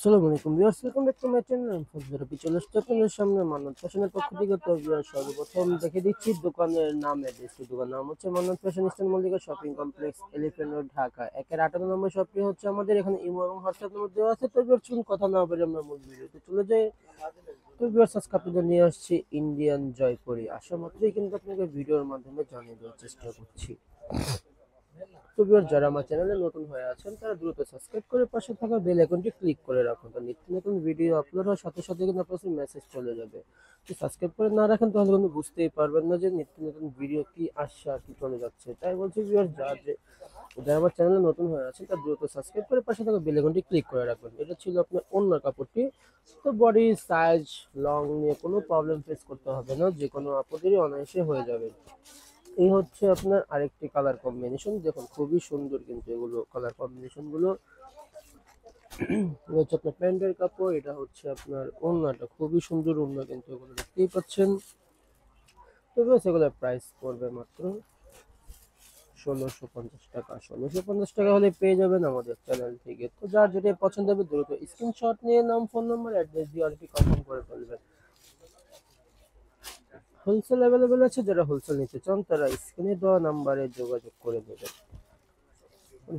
আসসালামু আলাইকুম viewers, welcome back to my channel. আমি ফজলুর রবি চলে আসছি আপনাদের সামনে মান্নাত ফ্যাশনের পক্ষ থেকে। তো ভিউয়ার্স, সর্বপ্রথম দেখে দিচ্ছি দোকানের নাম অ্যাড্রেস। দোকানের নাম হচ্ছে Mannat fashion eastern Mallika shopping complex, elephant road, Dhaka. 58 নম্বর শপটি হচ্ছে আমাদের এখানে। ইমো এবং হোয়াটসঅ্যাপ নম্বর দেওয়া আছে। তো ভিউয়ার্স, চলুন কথা না বলে আমরা মূল ভিডিওতে চলে যাই। তো ভিউয়ার্স, আজকে আপনাদের নিয়ে আসছি ইন্ডিয়ান জয়পুরি। আসা মাত্রই কিন্তু আপনাকে ভিডিওর মাধ্যমে জানিয়ে দেওয়ার চেষ্টা করছি। তো ভিউয়ার, যারা আমার চ্যানেলে নতুন হয়ে আছেন তারা দ্রুত সাবস্ক্রাইব করে পাশে থাকা বেল আইকনটি ক্লিক করে রাখুন। তো নিত্য নতুন ভিডিও আপলোড হওয়ার সাথে সাথে কিন্তু আপনার কাছে মেসেজ চলে যাবে। যদি সাবস্ক্রাইব করে না রাখেন তাহলে কিন্তু বুঝতেই পারবেন না যে নিত্য নতুন ভিডিও কি আসছে আর কি চলে যাচ্ছে। তাই বলছি ভিউয়ার, যারা আমার চ্যানেলে নতুন হয়ে আছেন তারা দ্রুত সাবস্ক্রাইব করে পাশে থাকা বেল আইকনটি ক্লিক করে রাখবেন। এটা ছিল আপনার অন্য কাপড়টি। তো বডি সাইজ লং নিয়ে কোনো প্রবলেম ফেস করতে হবে না, যে কোনো আপদেরই অনায়াসে হয়ে যাবে। এই হচ্ছে আপনার আরেকটি কালার কম্বিনেশন, দেখুন খুবই সুন্দর কিন্তু এগুলো কালার কম্বিনেশন গুলো। এটা হচ্ছে আপনার প্যান্টের কাপড়, এটা হচ্ছে আপনার ওড়নাটা, খুবই সুন্দর ওড়না কিন্তু এগুলো দেখতেই পাচ্ছেন। তো বেশ, এগুলোর প্রাইস পড়বে মাত্র 1650 টাকা। 1650 টাকা হলে পেয়ে যাবেন আমাদের চ্যানেল থেকে। তো যার যেটা পছন্দ হবে দ্রুত স্ক্রিনশট নিয়ে নাম, ফোন নাম্বার, অ্যাড্রেস দিয়ে আর কি কনফার্ম করে ফেলবেন। হোলসেল অ্যাভেলেবেল আছে, যারা হোলসেল নিতে চান তারা স্ক্রিনে দেওয়া নাম্বারে যোগাযোগ করে নেবেন।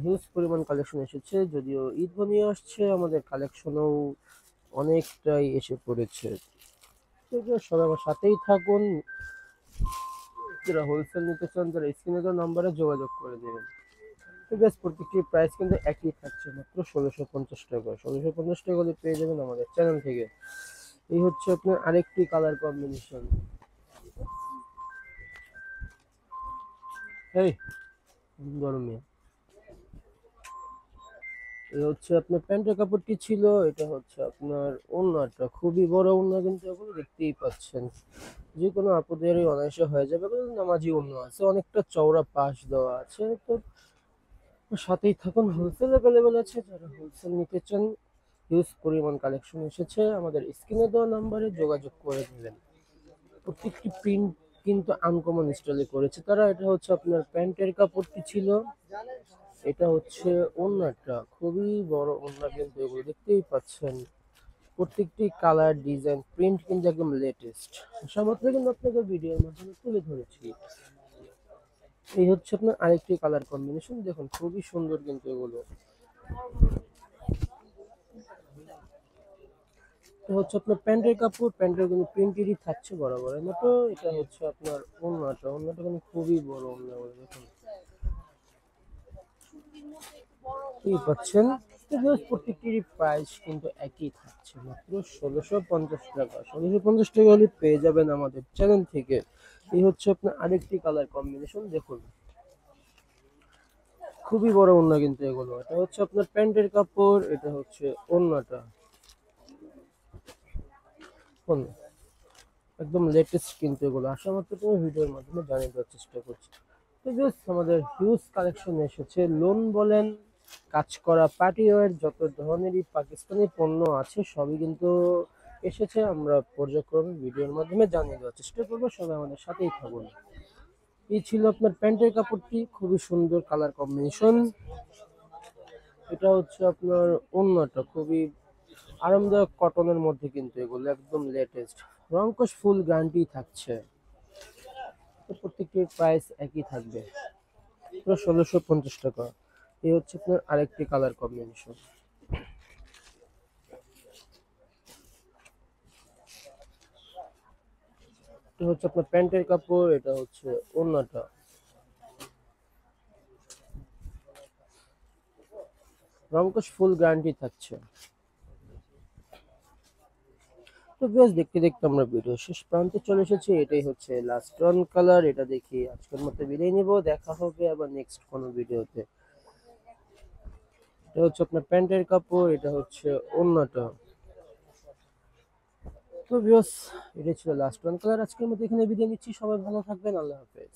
হিউজ পরিমাণ কালেকশন এসেছে, যদিও ঈদ ঘনিয়ে আসছে, আমাদের কালেকশনও অনেকটাই এসে পড়েছে। তো সবাই আমার সাথেই থাকুন। যারা হোলসেল নিতে চান তারা স্ক্রিনে দেওয়া নাম্বারে যোগাযোগ করে দেবেন। তো বেশ, প্রত্যেকটি প্রাইস কিন্তু একই থাকছে, মাত্র 1650 টাকা। 1650 টাকা হলে পেয়ে যাবেন আমাদের চ্যানেল থেকে। এই হচ্ছে আপনার আরেকটি কালার কম্বিনেশন। এই গরমে এই হচ্ছে আপনার প্যান্টের কাপড়টি ছিল, এটা হচ্ছে আপনার ওড়নাটা, খুবই বড় ওড়না কিন্তু এগুলো দেখতেই পাচ্ছেন। যে কোনো আপদেরই অনায়াসে হয়ে যাবে, কারণ নামাজি ওড়না আছে, অনেকটা চওড়া পাশ দেওয়া আছে। তো সাথেই থাকুন, হোলসেল অ্যাভেলেবেল আছে, যারা হোলসেল নিতে চান হিউজ পরিমাণ কালেকশন এসেছে, আমাদের স্ক্রিনে দেওয়া নাম্বারে যোগাযোগ করে দিবেন। প্রত্যেকটি প্রিন্ট কিন্তু আনকমন স্টাইলে করেছে তারা। এটা হচ্ছে আপনার প্যান্টের কাপড়টি ছিল, এটা হচ্ছে ওড়নাটা, খুবই বড় ওড়না কিন্তু এগুলো দেখতেই পাচ্ছেন। প্রত্যেকটি কালার ডিজাইন প্রিন্ট কিন্তু একদম লেটেস্ট। সামগ্রী কিন্তু আপনাকে ভিডিওর মাধ্যমে তুলে ধরেছি। এই হচ্ছে আপনার আরেকটি কালার কম্বিনেশন, দেখুন খুবই সুন্দর কিন্তু এগুলো। এটা হচ্ছে আপনার প্যান্টের কাপড়, প্যান্টের কিন্তু প্রিন্টেরই থাকছে বরাবরের মতো। এটা হচ্ছে আপনার ওড়নাটা, ওড়নাটা কিন্তু খুবই বড় ওড়না দেখুন এই পাচ্ছেন। তো জাস্ট প্রত্যেকটির প্রাইস কিন্তু একই থাকছে, মাত্র 1650 টাকা। 1650 টাকা হলে পেয়ে যাবেন আমাদের চ্যানেল থেকে। এই হচ্ছে আপনার আরেকটি কালার কম্বিনেশন, দেখুন খুবই বড় ওড়না কিন্তু এগুলো। এটা হচ্ছে আপনার প্যান্টের কাপড়, এটা হচ্ছে ওড়নাটা, দেখুন একদম লেটেস্ট কিন্তু এগুলো। আশা মাত্র তুমি ভিডিওর মাধ্যমে জানিয়ে দেওয়ার চেষ্টা করছি। তো জাস্ট আমাদের হিউজ কালেকশন এসেছে, লোন বলেন, কাজ করা পার্টি ওয়্যার, যত ধরনেরই পাকিস্তানি পণ্য আছে সবই কিন্তু এসেছে। আমরা পর্যায়ক্রমে ভিডিওর মাধ্যমে জানিয়ে দেওয়ার চেষ্টা করবো, সবাই আমাদের সাথেই থাকুন। এই ছিল আপনার প্যান্টের কাপড়টি, খুবই সুন্দর কালার কম্বিনেশন। এটা হচ্ছে আপনার ওড়নাটা, খুবই আরামদায়ক কটনের মধ্যে কিন্তু এগুলো একদম লেটেস্ট। রংকশ ফুল গ্যারান্টি থাকছে। তো প্রত্যেকটির প্রাইস একই থাকবে, পুরো 1650 টাকা। এই হচ্ছে আপনার আরেকটি কালার কম্বিনেশন। এটা হচ্ছে আপনার প্যান্টের কাপড়, এটা হচ্ছে ওড়নাটা, রংকশ ফুল গ্যারান্টি থাকছে। তো বেশ, দেখতে দেখতে আমরা ভিডিও শেষ প্রান্তে চলে এসেছি। এটাই হচ্ছে লাস্ট অন কালার। এটা দেখি আজকের মতো বিদায় নিব, দেখা হবে আবার নেক্সট কোনো ভিডিওতে। এটা হচ্ছে আপনার প্যান্টের কাপড়, এটা হচ্ছে ওড়নাটা। তো ভিউয়ার্স, এটা ছিল লাস্ট ওয়ান কালার। আজকের মতো এখানে বিদায় নিচ্ছি, সবাই ভালো থাকবেন, আল্লাহ হাফেজ।